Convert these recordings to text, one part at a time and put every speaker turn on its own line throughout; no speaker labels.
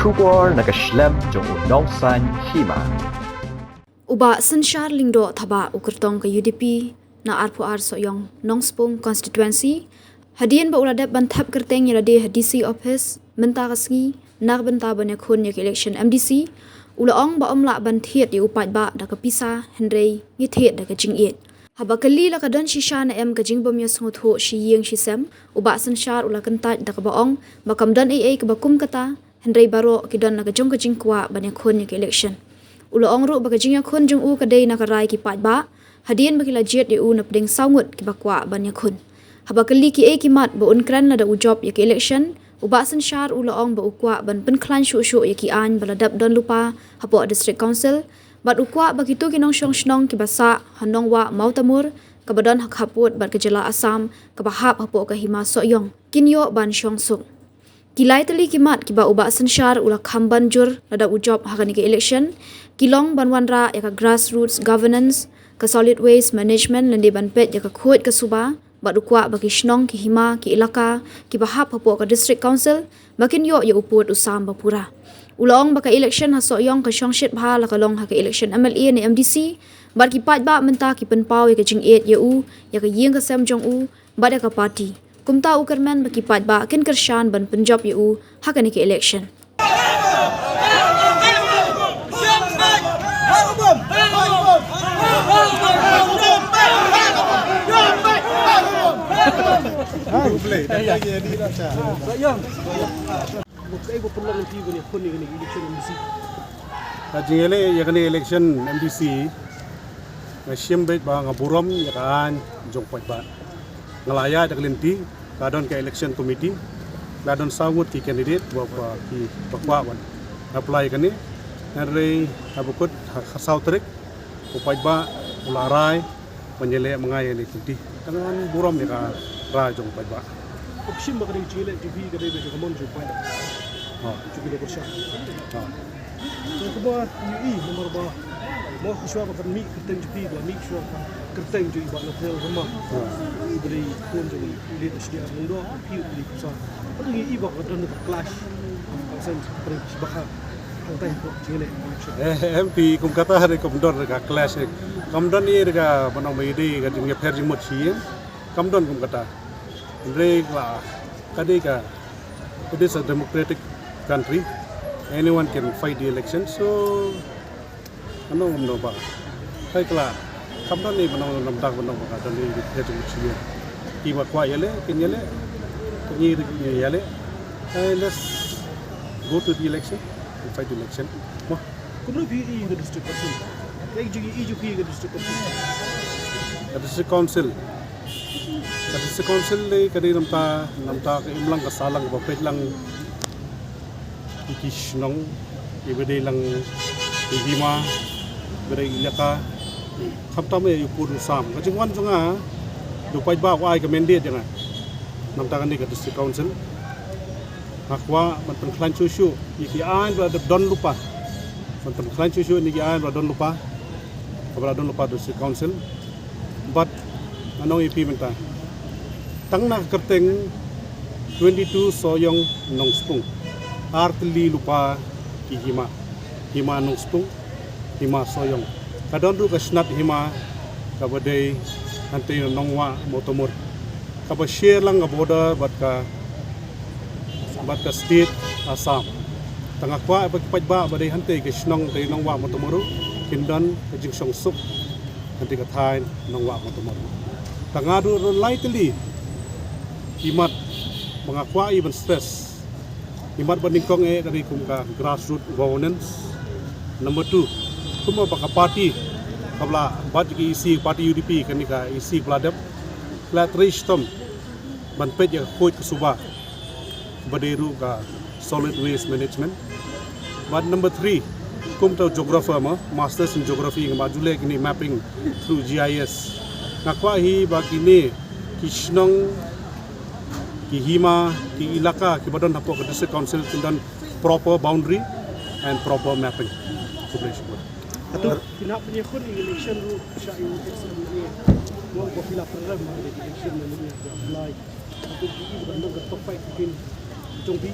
Shubor nakaslem jong unongsan Hima.
Uba Synshar lingdo thaba ukurtong ke UDP na arpuar soyong Nongspung constituency hadian ba uladap bantap kerteng yalade DC office menta kasngi nak benta banya khun yak election MDC ulaong ba omla banthiet yu upat ba da kapisa Henry ngithet da ka Jingit habakali la kadon shisha na ka Jingbym ya Sngewthuh Ïing shisem uba Synshar ula Kyntait da ka baong bakamdan AA ka bakum kata Henry baro kidon na ka jong ka jingkwa banya khun yak election ulaong ru baka jingya khun jong u kadai na karai ki pat ba hadian bakila jet yu na pedeng sawngut ki bakwa banya khun habakali ki kimat ba unkran la da ujob yak election uba Synshar ulaong ba ukwa ban penklan shu yak Ïing baladap don lupa hapo district council bat ukwa bagitu ki nong snong ki basa hanong wa mautamur kabadon hak haput bat kejala asam kabahap hapo ka Hima soyong kinyo ban sung kilai tali kimat kiba uba Synshar ula khamban jur lada ujob hakani ke election kilong banwanra yaka grassroots governance ka solid waste management lende banpet yaka khut ka suba bat ukwa bagi snong ki Hima ki ilaka ki bahap hapo ka district council makin yo ya uput usam bapura ulong baka election haso yong ka shongshit bha la kalong ha ka election MLA ni MDC bat ki pat ba menta ki penpau ya ka Jingit ya u ya ka Ïing ka sem jong u bat ya ka party kumta ukerman baki pat ba kin kershan ban penjob yu hakani ke election
Jingele yakani election MDC ngasiem bet ba ngaburom yakan jong pat ba ngalaya dak linti kadon ke election committee kadon sawut ki candidate wa ki bakwa wan apply kani nare abukut khasau trik upai ba ularai menyele mengai ni tinti tangan burom ni ka ra jong pai ba
option ba kani chile tv ka dai ka mon jong pai ha chuki le korsha ha ko ba ni nomor ba mo khuswa ba kan mi kerteng tv ba mi khuswa kerteng ju ba na tel rama beri pun jadi lihat sedia mundo piu beli kusa pada ini iba kadon ka clash sen beri bahag Kyntait ko chile
MP kum kata hari kum dor ka clash kum don ni ka banong mai di ka jing per jing mot chi kum don kum kata re la kadi ka it is a democratic country anyone can fight the election so ano no ba kai kala kum don ni banong nam tak banong ka don ni per jing mot chi ki ba kwa yale kin yale ni yale let's go to the election and fight the election mo
kuno bi i ga district council kai jigi i ju ki ga district council
district council le kadi namta ka imlang ka salang ba pet lang ikisnong ibede lang Hima bere ilaka khamta me yu pur sam ka jingwan jonga du pai ba wa ai ka mandate janga namta kan ni ka district council akwa man penklan cucu iki an berada don lupa man penklan cucu ni an berada don lupa district council but anong ipi menta tangna kerteng 22 soyong Nongspung artli lupa ki Hima Nongspung Hima soyong kadon ru ka snat Hima ka badai ante nongwa motomor ka ba share lang ka border bat ka state Assam tangak kwa pagpad ba badai hante ke snong te nongwa motomoro kindan ke jingsong sup hante ka thain nongwa motomoro tangadu lightly imat mangakwa even stress imat bandingkong dari kum ka grassroots governance number 2 kuma baka party kabla bat ki isi party UDP kanika isi pladap plat ristom banpet ya khoi kusuba baderu ka solid waste management but number 3 kum to geographer ma masters in geography ng majule kini mapping through GIS nakwa hi ba kini kisnong ki Hima ki ilaka ki badon hapo ka district council tindan proper boundary and proper mapping operation
atau tinap punya khun election ru sya election ni mo ko pila program election ni apply atau di bandung ke top 5 bikin jong bi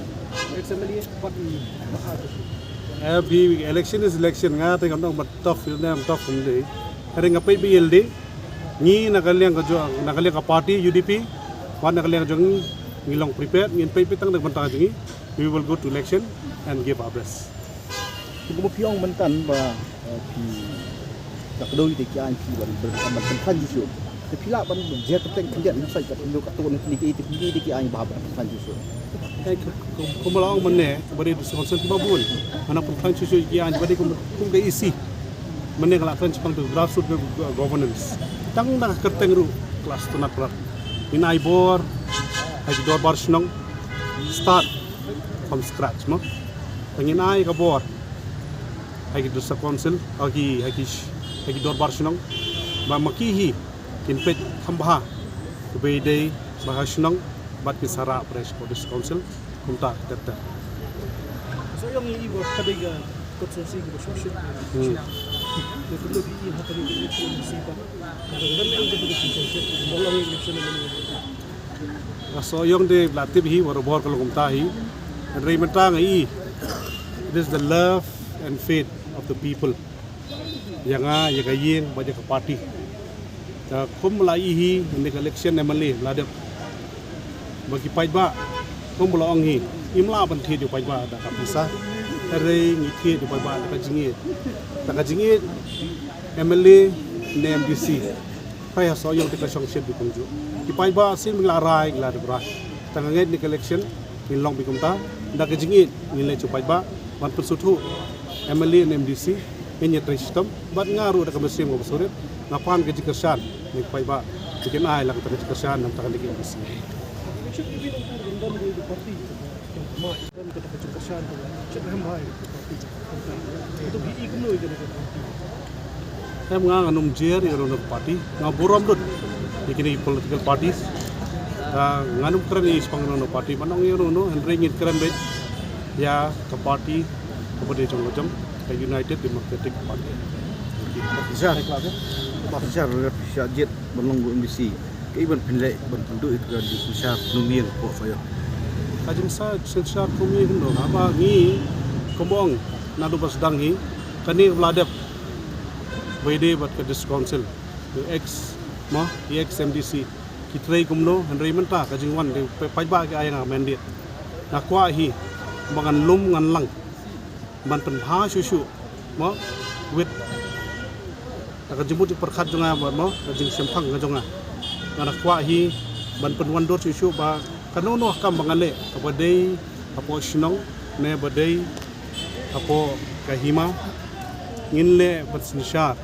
XMLA pat mahal.
Every election is election nga tay kan mat tough na tough hindi. Kare nga pay BLD ni nakaliang ka party UDP wan nakaliang jong ngilong prepare ngin pay pitang nagbanta jingi. We will go to election and give our best.
Kung mo piyong mantan ba pi takdoi te kyan pi ban ban kan jisu. Te pila ban je te kendian sai ka lu ka tu ni ki te kyan ba ban kan jisu.
Kay kumalaong man ne bari du sa ti babun. Anak pun susu kyan bari kum ka isi. Man ne kala kan pang tu grassroots governance. Tang na kerteng ru kelas tu nak prat. Inai bor ai dor bar snong start from scratch mo. Tangin ai ka bor ai du sa council ai dor bar snong ba makihi Kyntait khambha be day ba snong bat ki sara press for this council kumta teta.
So yung iibo kadiga konsensi ko social. Itu tu bi ha tadi election sipa. Dan ang dito konsensi walang election naman.
So yung de latib hi war bor kalo kumta hi. And rementa ngai it is the love and faith of the people. Yang Ïing ba ka party. Ta kum lai hi in the election naman ladep. Bagi pai ba kum la ong hi imla ban thi di pai ba da ka pisa. Re ngi thi di pai ba da ka jingi MLA NMDC kaya so yung tika song shed bikum ju ki pai ba sim la rai la de bra tanganget ni election in long bikum ta da ka jingi ni le chu pai ba wan Sngewthuh MLA NMDC nya tristam bat ngaru da ka mesim go surit ngapan ke jikersan ni pai ba bikin ai la ka jikersan nam ta ka ni MDC
Election ibin ang gandam ng party. Mai dan kita kecukupan tu. Cek ramai party. Itu bi Jingmut itu party.
Em nga nganum jer iro no party nga burom dut ikini political parties nganum kran is pangno party manong iro no henry ngit kran bet ya ka party kepada jong ka United Democratic Party.
Synshar Synshar Synshar jet berlonggu MBC ke ban pinlek ban penduk itu di Synshar numiang po fayo.
Kajing sa Synshar kumi no apa ngi kombong nadu basdang hi kani vladep Wede bat ke dis council ex MDC kitrai kumno henry menta kajing wan de pai ba ke ayang mandate na kwa hi bangan lum ngan lang ban pen ha susu mo with ka jimut perkhat jonga mo kajing sempang ngajonga ngana kwa hi ban pen wan dor susu ba kanono kam bangale kabadai apo shnong ne badai apo ka Hima nginle bat Synshar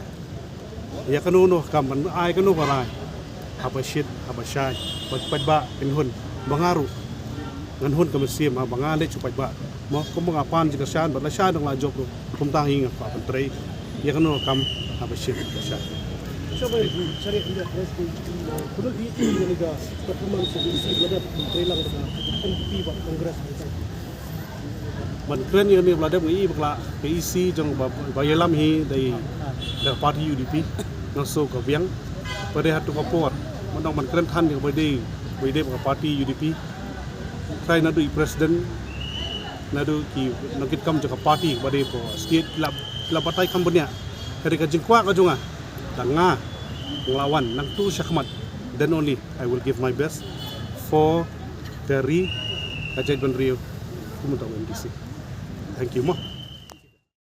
ya kanono kam ban ai kanu barai apa shit apa shai bat ba pinhun bangaru ngan hun ka mesim bangale chupai ba mo kum mga pan jika shan bat la shan dong la job kum ta hinga pa pentrei ya kanu kam apa shit apa shai.
So ba sari inda press ko kuno bi ini ga performance ko isi blada trailer ka MP ba Congress
ban kren ni blada ngi bakla PEC jong ba yelam hi dai da party UDP ngaso ka biang pada hatu kapor manong man kren than ni ba dei ka party UDP sai nadu president nadu ki nakit kam jaka party ba dei ko state la batai kambonya kari ka jingkwa ka jonga tanga nglawan nang tu syakmat then only I will give my best for the Kajait Ban Rio Kumutang MDC. Thank you mo.